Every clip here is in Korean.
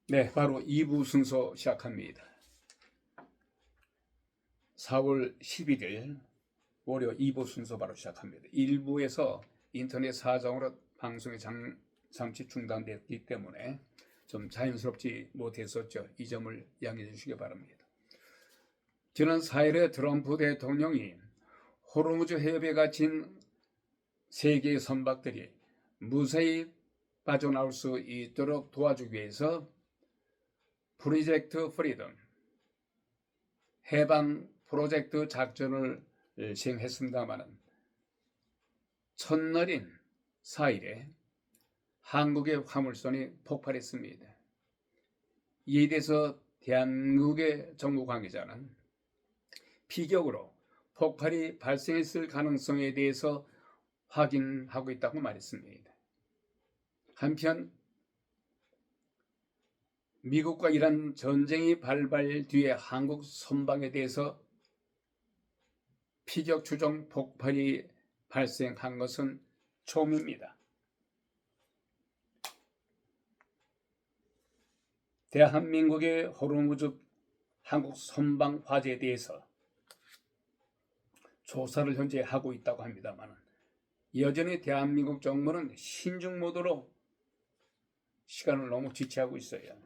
네, 바로 2부 순서 시작합니다. 4월 11일 월요 2부 순서 바로 시작합니다. 1부에서 인터넷 사정으로 방송이 잠시 중단됐기 때문에 좀 자연스럽지 못했었죠. 이 점을 양해해 주시기 바랍니다. 지난 4일에 트럼프 대통령이 호르무즈 해협에 갇힌 세계의 선박들이 무사히 빠져나올 수 있도록 도와주기 위해서 프로젝트 프리덤 해방 프로젝트 작전을 시행했습니다마는 첫날인 4일에 한국의 화물선이 폭발했습니다. 이에 대해서 대한민국의 정부 관계자는 피격으로 폭발이 발생했을 가능성에 대해서 확인하고 있다고 말했습니다. 한편 미국과 이란 전쟁이 발발 뒤에 한국 선박에 대해서 피격 추정 폭발이 발생한 것은 처음입니다. 대한민국의 호르무즈 한국 선박 화재에 대해서 조사를 현재 하고 있다고 합니다만 여전히 대한민국 정부는 신중 모드로 시간을 너무 지체하고 있어요.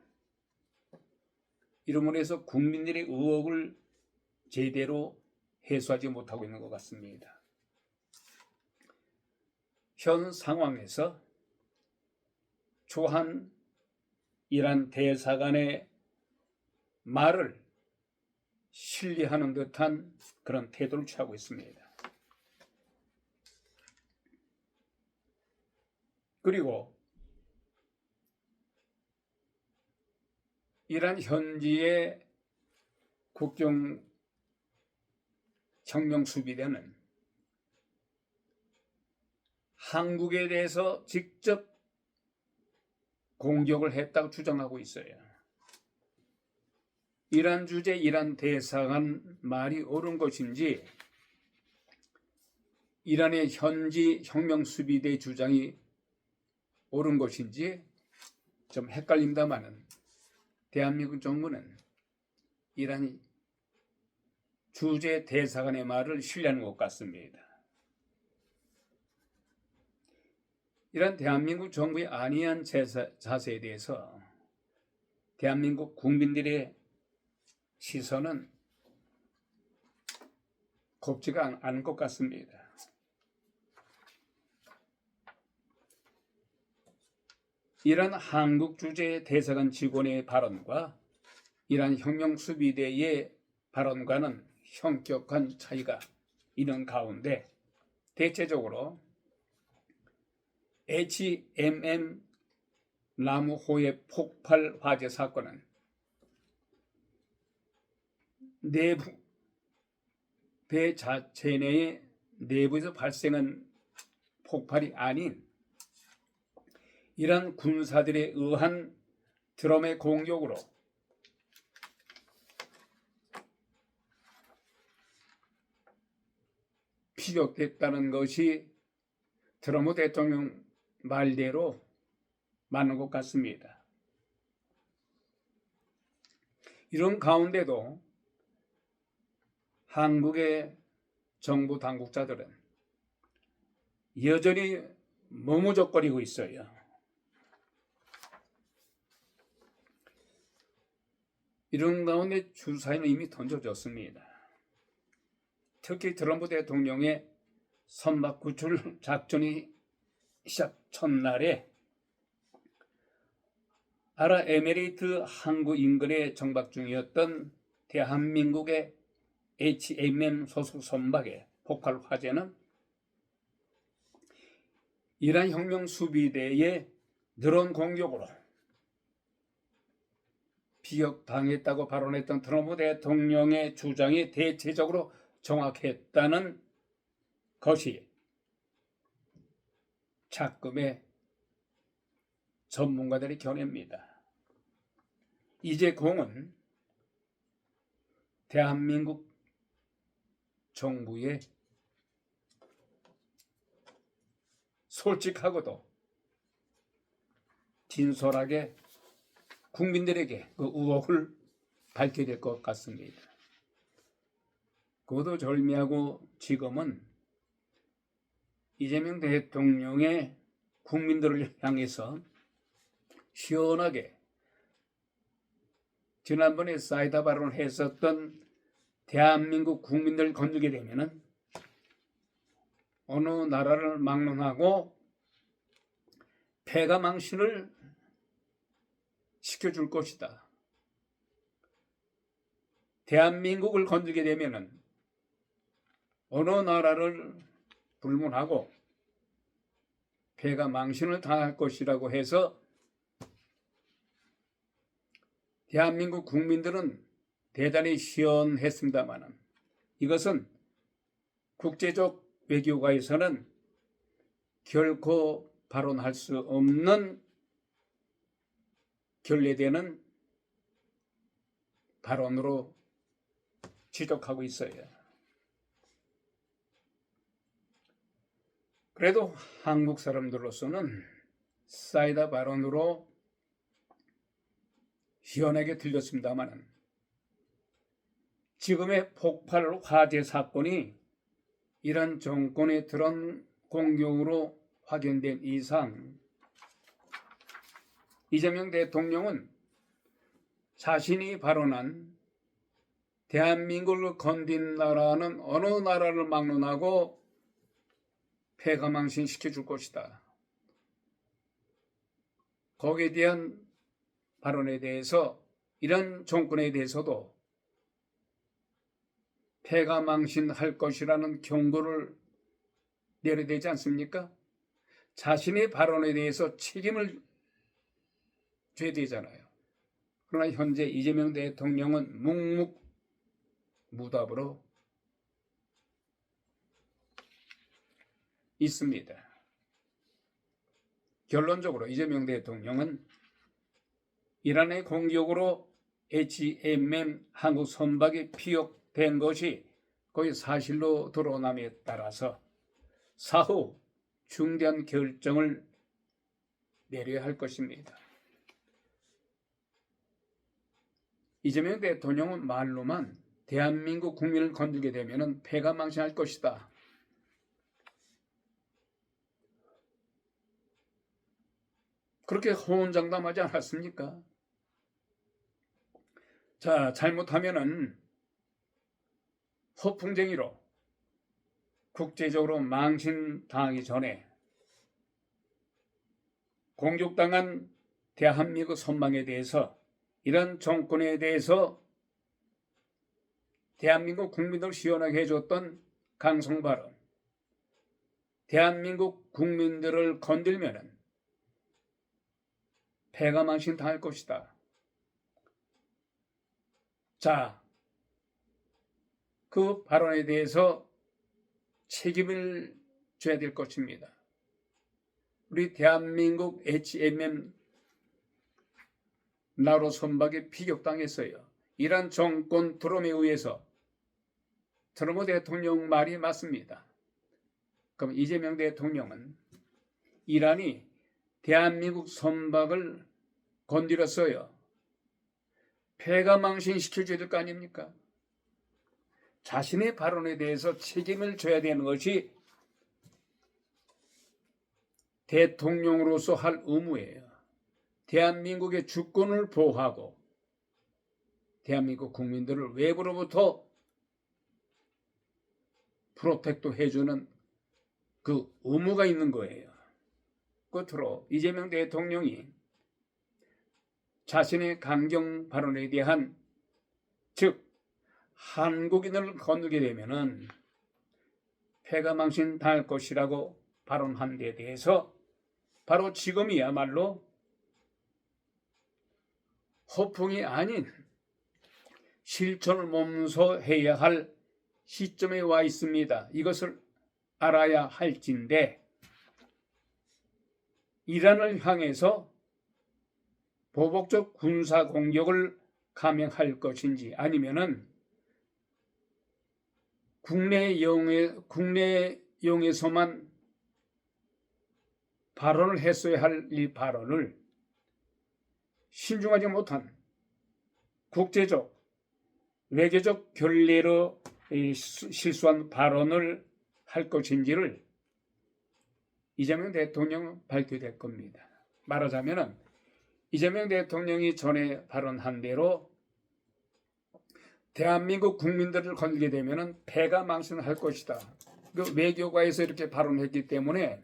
이름으로 해서 국민들의 의혹을 제대로 해소하지 못하고 있는 것 같습니다. 현 상황에서 조한 이란 대사관의 말을 신뢰하는 듯한 그런 태도를 취하고 있습니다. 그리고 이란 현지의 국경 혁명 수비대는 한국에 대해서 직접 공격을 했다고 주장하고 있어요. 이란 주재 이란 대사관 말이 옳은 것인지 이란의 현지 혁명 수비대 주장이 옳은 것인지 좀 헷갈린다마는 대한민국 정부는 이란 주재 대사관의 말을 신뢰하는 것 같습니다. 이런 대한민국 정부의 안이한 자세에 대해서 대한민국 국민들의 시선은 곱지가 않은 것 같습니다. 이런 한국 주재 대사관 직원의 발언과 이란 혁명수비대의 발언과는 현격한 차이가 있는 가운데 대체적으로 HMM 나무호의 폭발 화재 사건은 내부 배 자체 내의 내부에서 발생한 폭발이 아닌 이란 군사들에 의한 드럼의 공격으로 피격됐다는 것이 트럼프 대통령 말대로 맞는 것 같습니다. 이런 가운데도 한국의 정부 당국자들은 여전히 머무적거리고 있어요. 이런 가운데 주사위는 이미 던져졌습니다. 특히 트럼프 대통령의 선박 구출 작전이 시작 첫날에 아랍에미리트 항구 인근에 정박 중이었던 대한민국의 HMM 소속 선박의 폭발 화재는 이란 혁명 수비대의 드론 공격으로 피격당했다고 발언했던 트럼프 대통령의 주장이 대체적으로 정확했다는 것이 작금의 전문가들의 견해입니다. 이제 공은 대한민국 정부의 솔직하고도 진솔하게 국민들에게 그 의혹을 밝혀야 될 것 같습니다. 그것도 절미하고 지금은 이재명 대통령의 국민들을 향해서 시원하게 지난번에 사이다 발언을 했었던 대한민국 국민들 건드게 되면은 어느 나라를 막론하고 폐가 망신을 시켜줄 것이다. 대한민국을 건드게 되면은 어느 나라를 불문하고 폐가 망신을 당할 것이라고 해서 대한민국 국민들은 대단히 시원했습니다만 이것은 국제적 외교가에서는 결코 발언할 수 없는 결례되는 발언으로 지적하고 있어요. 그래도 한국 사람들로서는 사이다 발언으로 시원하게 들렸습니다만 지금의 폭발 화재 사건이 이런 정권의 드론 공격으로 확인된 이상 이재명 대통령은 자신이 발언한 대한민국을 건든다라는 어느 나라를 막론하고 폐가망신 시켜줄 것이다. 거기에 대한 발언에 대해서 이런 정권에 대해서도 폐가망신할 것이라는 경고를 내려야 되지 않습니까? 자신의 발언에 대해서 책임을 져야 되잖아요. 그러나 현재 이재명 대통령은 묵묵무답으로 있습니다. 결론적으로 이재명 대통령은 이란의 공격으로 HMM 한국 선박이 피격된 것이 거의 사실로 드러남에 따라서 사후 중대한 결정을 내려야 할 것입니다. 이재명 대통령은 말로만 대한민국 국민을 건들게 되면 폐가망신할 것이다. 그렇게 호언장담하지 않았습니까? 자, 잘못하면은 허풍쟁이로 국제적으로 망신당하기 전에 공격당한 대한민국 선망에 대해서 이런 정권에 대해서 대한민국 국민들 시원하게 해줬던 강성 발언, 대한민국 국민들을 건들면은 폐가망신 당할 것이다. 자, 그 발언에 대해서 책임을 져야 될 것입니다. 우리 대한민국 HMM 나로 선박이 피격당했어요. 이란 정권 드론에 의해서. 트럼프 대통령 말이 맞습니다. 그럼 이재명 대통령은 이란이 대한민국 선박을 건드렸어요. 폐가망신 시켜줘야 될 거 아닙니까? 자신의 발언에 대해서 책임을 져야 되는 것이 대통령으로서 할 의무예요. 대한민국의 주권을 보호하고 대한민국 국민들을 외부로부터 프로텍트 해주는 그 의무가 있는 거예요. 끝으로 이재명 대통령이 자신의 강경 발언에 대한 즉 한국인을 건들게 되면은 폐가망신 당할 것이라고 발언한 데 대해서 바로 지금이야말로 허풍이 아닌 실천을 몸소 해야 할 시점에 와 있습니다. 이것을 알아야 할진데 이란을 향해서 보복적 군사 공격을 감행할 것인지 아니면은 국내용에서만 발언을 했어야 할 이 발언을 신중하지 못한 국제적, 외교적 결례로 실수한 발언을 할 것인지를 이재명 대통령은 밝혀야 될 겁니다. 말하자면 이재명 대통령이 전에 발언한 대로 대한민국 국민들을 건들게 되면 패가 망신할 것이다. 그 외교가에서 이렇게 발언했기 때문에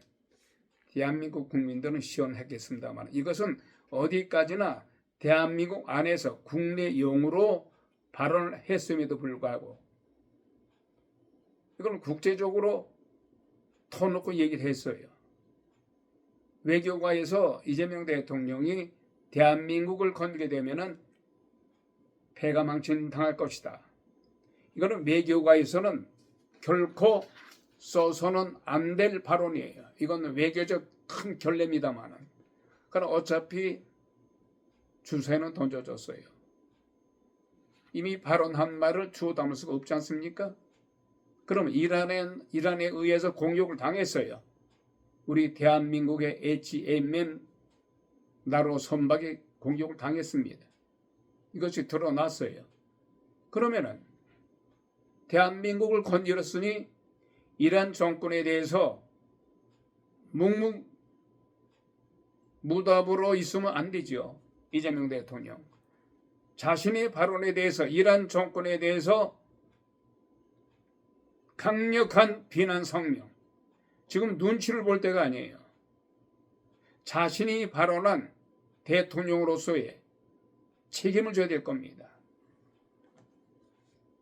대한민국 국민들은 시원했겠습니다만 이것은 어디까지나 대한민국 안에서 국내용으로 발언을 했음에도 불구하고 이걸 국제적으로 터놓고 얘기를 했어요. 외교가에서 이재명 대통령이 대한민국을 건들게 되면 패가 망신당할 것이다. 이거는 외교가에서는 결코 써서는 안 될 발언이에요. 이건 외교적 큰 결례입니다만 그러나 어차피 주사위는 던져졌어요. 이미 발언한 말을 주워 담을 수가 없지 않습니까? 그럼 이란에 의해서 공격을 당했어요. 우리 대한민국의 HMM 나로 선박이 공격을 당했습니다. 이것이 드러났어요. 그러면은 대한민국을 건드렸으니 이란 정권에 대해서 묵묵무답으로 있으면 안 되죠. 이재명 대통령. 자신의 발언에 대해서 이란 정권에 대해서 강력한 비난 성명. 지금 눈치를 볼 때가 아니에요. 자신이 발언한 대통령으로서의 책임을 져야 될 겁니다.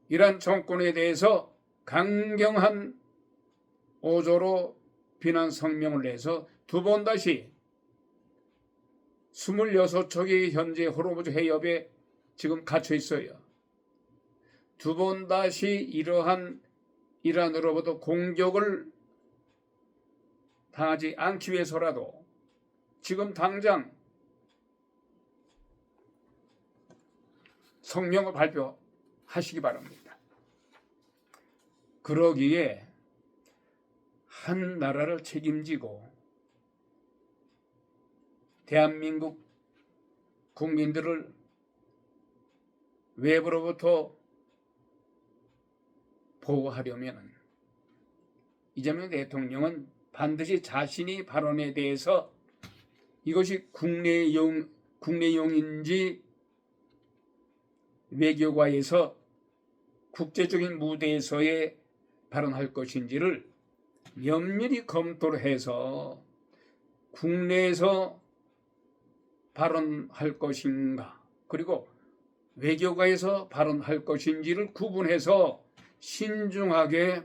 이란 정권에 대해서 강경한 어조로 비난 성명을 내서 두 번 다시 26척이 현재 호르무즈 해협에 지금 갇혀 있어요. 두 번 다시 이러한 이란으로부터 공격을 당하지 않기 위해서라도 지금 당장 성명을 발표하시기 바랍니다. 그러기에 한 나라를 책임지고 대한민국 국민들을 외부로부터 보호하려면 이재명 대통령은 반드시 자신이 발언에 대해서 이것이 국내용인지 외교가에서 국제적인 무대에서의 발언할 것인지를 면밀히 검토를 해서 국내에서 발언할 것인가 그리고 외교가에서 발언할 것인지를 구분해서 신중하게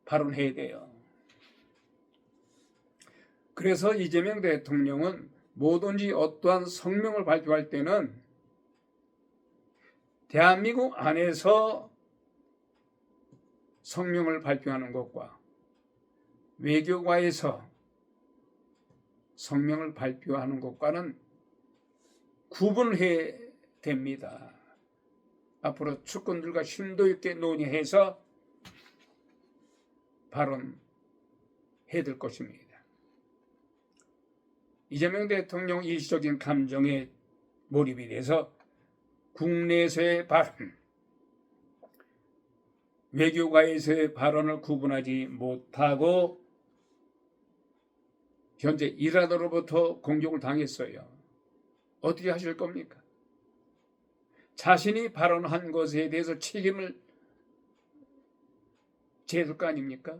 발언해야 돼요. 그래서 이재명 대통령은 뭐든지 어떠한 성명을 발표할 때는 대한민국 안에서 성명을 발표하는 것과 외교가에서 성명을 발표하는 것과는 구분해야 됩니다. 앞으로 측근들과 심도 있게 논의해서 발언해야 될 것입니다. 이재명 대통령 일시적인 감정에 몰입이 돼서 국내에서의 발언, 외교가에서의 발언을 구분하지 못하고 현재 이란으로부터 공격을 당했어요. 어떻게 하실 겁니까? 자신이 발언한 것에 대해서 책임을 져야 될 거 아닙니까?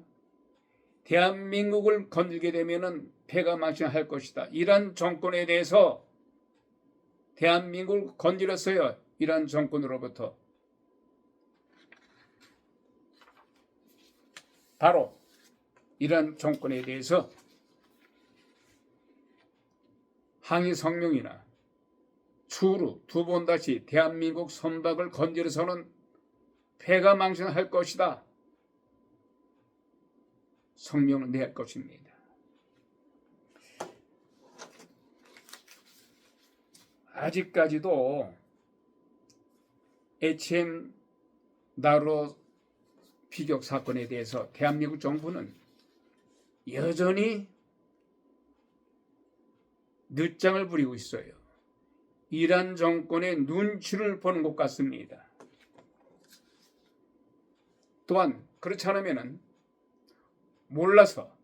대한민국을 건들게 되면 패가 망신할 것이다. 이란 정권에 대해서 대한민국을 건드렸어요. 이란 정권으로부터. 바로 이란 정권에 대해서 항의 성명이나 추후 두 번 다시 대한민국 선박을 건드려서는 패가 망신할 것이다. 성명을 내야 할 것입니다. 아직까지도 HM 나로 피격 사건에 대해서 대한민국 정부는 여전히 늦장을 부리고 있어요. 이란 정권의 눈치를 보는 것 같습니다. 또한 그렇지 않으면 몰라서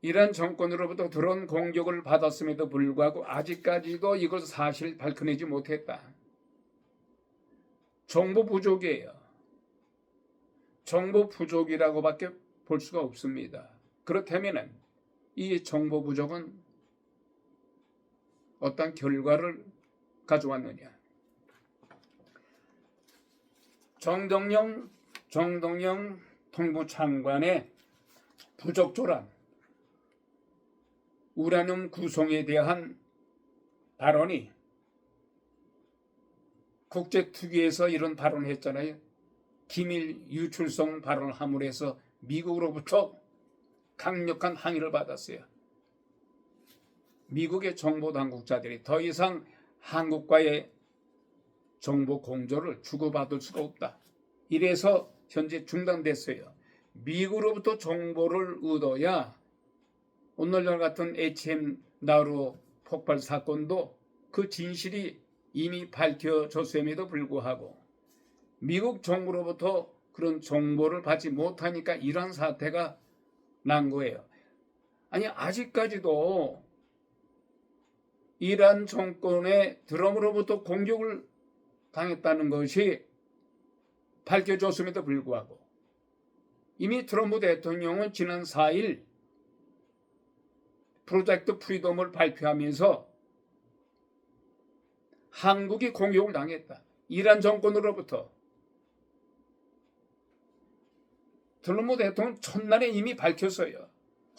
이란 정권으로부터 드론 공격을 받았음에도 불구하고 아직까지도 이걸 사실 밝혀내지 못했다. 정보 부족이에요. 정보 부족이라고밖에 볼 수가 없습니다. 그렇다면 이 정보 부족은 어떤 결과를 가져왔느냐? 정동영 통부장관의 부적절한 우라늄 구성에 대한 발언이 국제특위에서 이런 발언을 했잖아요. 기밀 유출성 발언을 함으로 해서 미국으로부터 강력한 항의를 받았어요. 미국의 정보당국자들이 더 이상 한국과의 정보 공조를 주고받을 수가 없다. 이래서 현재 중단됐어요. 미국으로부터 정보를 얻어야 오늘날 같은 HM 나루 폭발 사건도 그 진실이 이미 밝혀졌음에도 불구하고 미국 정부로부터 그런 정보를 받지 못하니까 이런 사태가 난 거예요. 아니 아직까지도 이란 정권의 드럼으로부터 공격을 당했다는 것이 밝혀졌음에도 불구하고 이미 트럼프 대통령은 지난 4일 프로젝트 프리덤을 발표하면서 한국이 공격을 당했다. 이란 정권으로부터. 트럼프 대통령은 첫날에 이미 밝혔어요.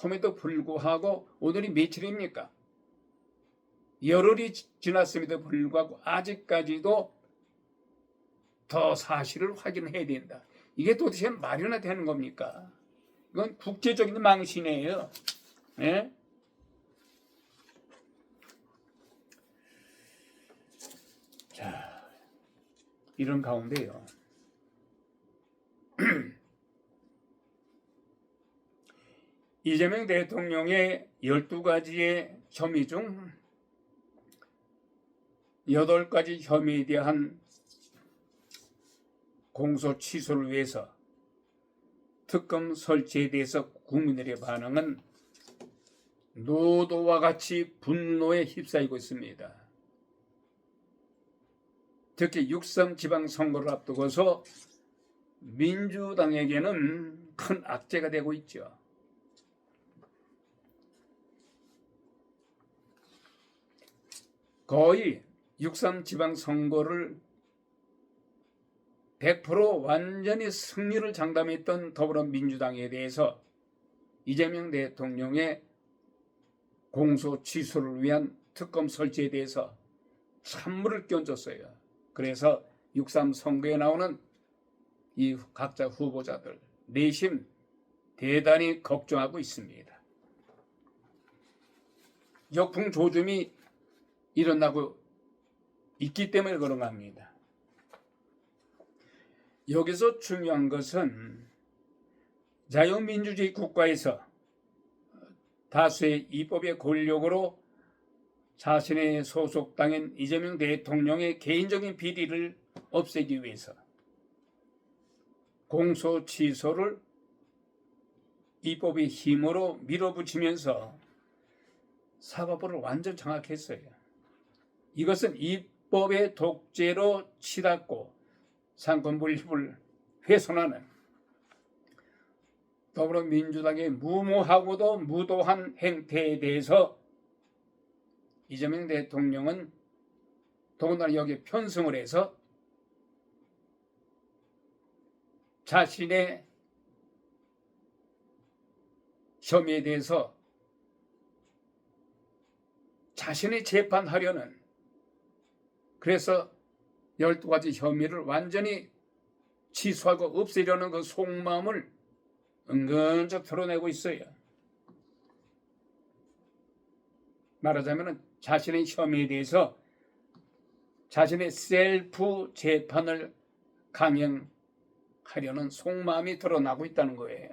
험에도 불구하고 오늘이 며칠입니까? 열흘이 지났음에도 불구하고 아직까지도 더 사실을 확인해야 된다. 이게 도대체 말이나 되는 겁니까? 이건 국제적인 망신이에요. 예? 자, 이런 가운데요. 이재명 대통령의 12가지의 혐의 중 8가지 혐의에 대한 공소 취소를 위해서 특검 설치에 대해서 국민들의 반응은 노도와 같이 분노에 휩싸이고 있습니다. 특히 6.3 지방선거를 앞두고서 민주당에게는 큰 악재가 되고 있죠. 거의 6.3 지방선거를 100% 완전히 승리를 장담했던 더불어민주당에 대해서 이재명 대통령의 공소 취소를 위한 특검 설치에 대해서 찬물을 끼얹었어요. 그래서 6.3 선거에 나오는 이 각자 후보자들 내심 대단히 걱정하고 있습니다. 역풍조짐이 일어나고 있기 때문에 그런 겁니다. 여기서 중요한 것은 자유민주주의 국가에서 다수의 입법의 권력으로 자신의 소속당인 이재명 대통령의 개인적인 비리를 없애기 위해서 공소 취소를 입법의 힘으로 밀어붙이면서 사법부를 완전 장악했어요. 이것은 입법의 독재로 치닫고 상권분립을 훼손하는 더불어민주당의 무모하고도 무도한 행태에 대해서 이재명 대통령은 더군다나 여기에 편승을 해서 자신의 혐의에 대해서 자신이 재판하려는, 그래서 12가지 혐의를 완전히 취소하고 없애려는 그 속마음을 은근히 드러내고 있어요. 말하자면 자신의 혐의에 대해서 자신의 셀프 재판을 강행하려는 속마음이 드러나고 있다는 거예요.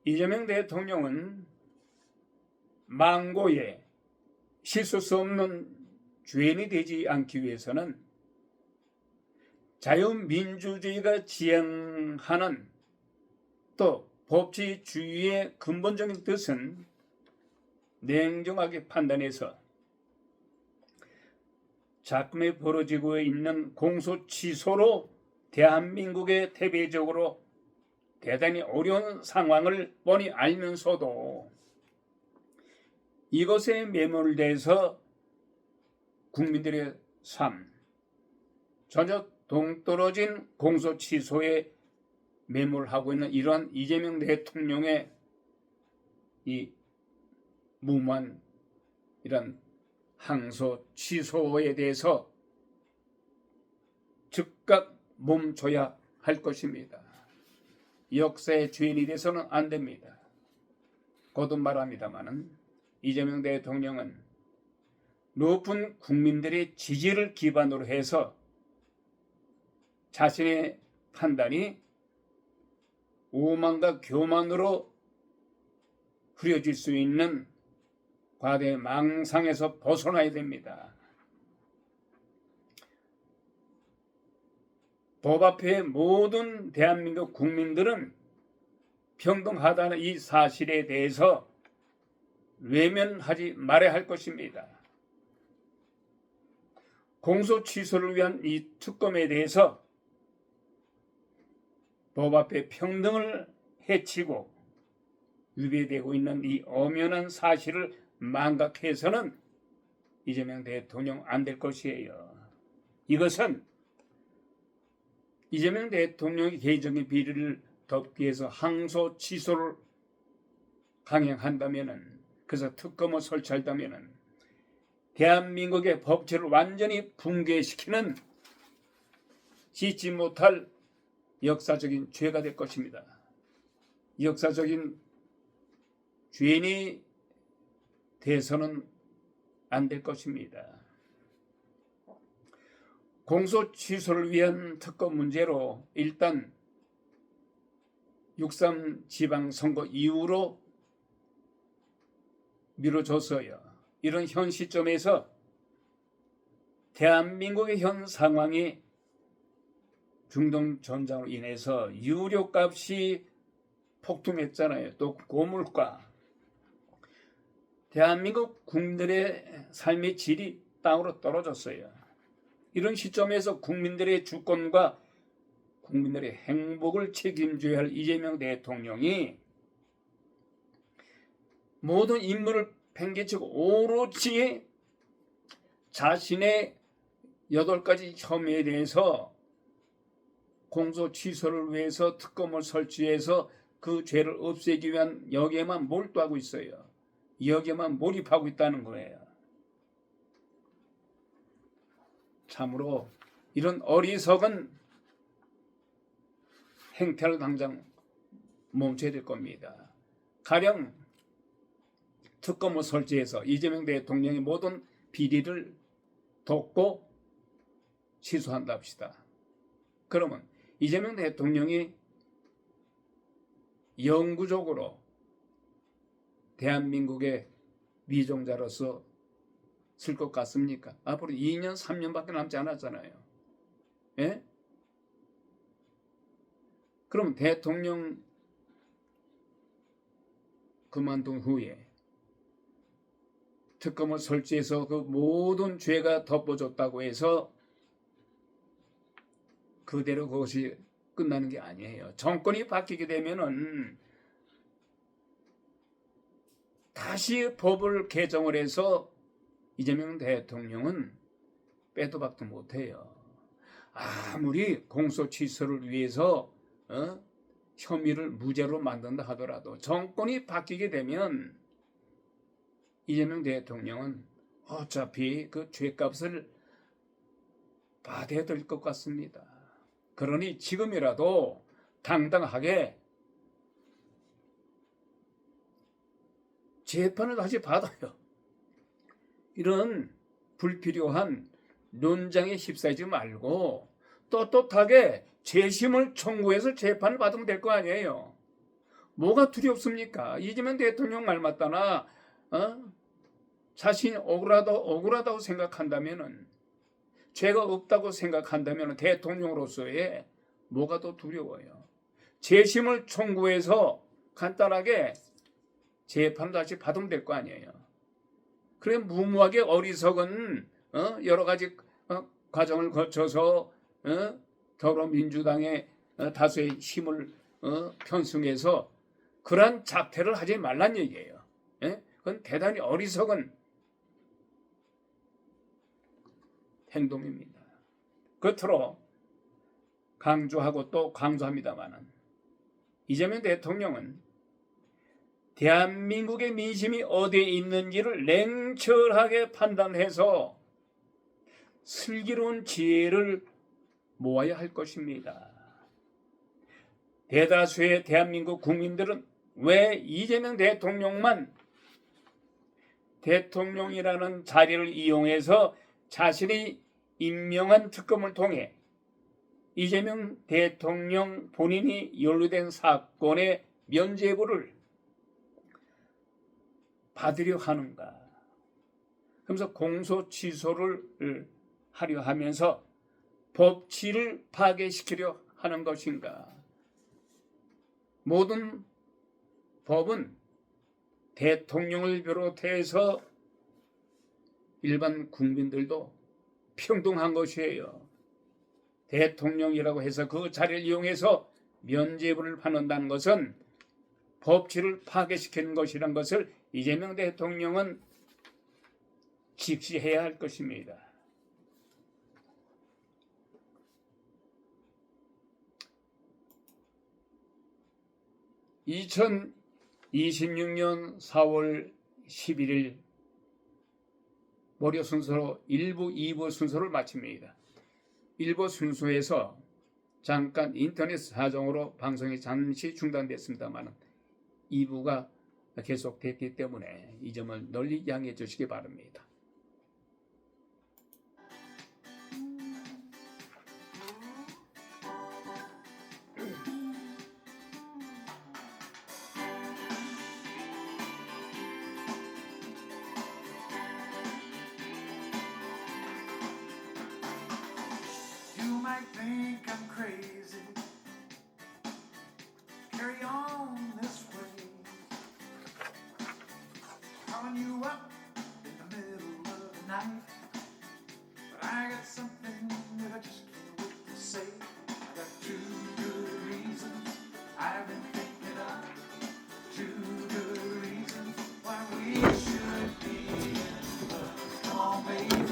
이재명 대통령은 망고에 실수 수 없는 죄인이 되지 않기 위해서는 자유민주주의가 지향하는 또 법치주의의 근본적인 뜻은 냉정하게 판단해서 작금에 벌어지고 있는 공소취소로 대한민국의 대외적으로 대단히 어려운 상황을 뻔히 알면서도 이것에 매몰돼서 국민들의 삶, 전혀 동떨어진 공소취소에 매몰하고 있는 이러한 이재명 대통령의 이 무모한 이런 항소 취소에 대해서 즉각 멈춰야 할 것입니다. 역사의 죄인이 돼서는 안 됩니다. 거듭 말합니다마는 이재명 대통령은 높은 국민들의 지지를 기반으로 해서 자신의 판단이 오만과 교만으로 흐려질 수 있는 과대 망상에서 벗어나야 됩니다. 법 앞에 모든 대한민국 국민들은 평등하다는 이 사실에 대해서 외면하지 말아야 할 것입니다. 공소 취소를 위한 이 특검에 대해서 법 앞에 평등을 해치고 위배되고 있는 이 엄연한 사실을 망각해서는 이재명 대통령 안 될 것이에요. 이것은 이재명 대통령의 개인적인 비리를 덮기 위해서 항소 취소를 강행한다면은, 그래서 특검을 설치한다면은 대한민국의 법치를 완전히 붕괴시키는 씻지 못할 역사적인 죄가 될 것입니다. 역사적인 죄인이 돼서는 안 될 것입니다. 공소 취소를 위한 특검 문제로 일단 6.3 지방선거 이후로 미뤄졌어요. 이런 현 시점에서 대한민국의 현 상황이 중동 전장으로 인해서 유료값이 폭등했잖아요. 또 고물가, 대한민국 국민들의 삶의 질이 땅으로 떨어졌어요. 이런 시점에서 국민들의 주권과 국민들의 행복을 책임져야 할 이재명 대통령이 모든 임무를 팽개치고 오로지 자신의 8가지 혐의에 대해서 공소 취소를 위해서 특검을 설치해서 그 죄를 없애기 위한 여기에만 몰두하고 있어요. 여기에만 몰입하고 있다는 거예요. 참으로 이런 어리석은 행태를 당장 멈춰야 될 겁니다. 가령 특검을 설치해서 이재명 대통령의 모든 비리를 덮고 취소한다 합시다. 그러면 이재명 대통령이 영구적으로 대한민국의 위종자로서 쓸 것 같습니까? 앞으로 2년, 3년밖에 남지 않았잖아요. 예? 그럼 대통령 그만둔 후에 특검을 설치해서 그 모든 죄가 덮어졌다고 해서 그대로 그것이 끝나는 게 아니에요. 정권이 바뀌게 되면은 다시 법을 개정을 해서 이재명 대통령은 빼도 박도 못해요. 아무리 공소 취소를 위해서 혐의를 무죄로 만든다 하더라도 정권이 바뀌게 되면 이재명 대통령은 어차피 그 죄값을 받아야 될 것 같습니다. 그러니 지금이라도 당당하게 재판을 다시 받아요. 이런 불필요한 논쟁에 휩싸이지 말고 떳떳하게 재심을 청구해서 재판을 받으면 될 거 아니에요. 뭐가 두렵습니까? 이재명 대통령 말 맞다나 자신이 억울하다고 생각한다면은, 죄가 없다고 생각한다면 대통령으로서의 뭐가 더 두려워요? 재심을 청구해서 간단하게 재판을 다시 받으면 될 거 아니에요. 그래 무모하게 어리석은 여러 가지 과정을 거쳐서 더불어민주당의 다수의 힘을 편승해서 그러한 작태를 하지 말란 얘기예요. 그건 대단히 어리석은 행동입니다. 끝으로 강조하고 또 강조합니다마는, 이재명 대통령은 대한민국의 민심이 어디에 있는지를 냉철하게 판단해서 슬기로운 지혜를 모아야 할 것입니다. 대다수의 대한민국 국민들은 왜 이재명 대통령만 대통령이라는 자리를 이용해서 자신이 임명한 특검을 통해 이재명 대통령 본인이 연루된 사건의 면죄부를 받으려 하는가? 그러면서 공소 취소를 하려 하면서 법치를 파괴시키려 하는 것인가? 모든 법은 대통령을 비롯해서 일반 국민들도 평등한 것이에요. 대통령이라고 해서 그 자리를 이용해서 면죄부를 받는다는 것은 법치를 파괴시키는 것이라는 것을 이재명 대통령은 직시해야 할 것입니다. (2026년 4월 11일) 월요 순서로 1부, 2부 순서를 마칩니다. 1부 순서에서 잠깐 인터넷 사정으로 방송이 잠시 중단됐습니다만 2부가 계속됐기 때문에 이 점을 널리 양해해 주시기 바랍니다. You might think I'm crazy, carry on this way, calling you up in the middle of the night, but I got something that I just can't wait to say. I got 2 good reasons I've been thinking of, 2 good reasons why we should be in love. Come on, baby.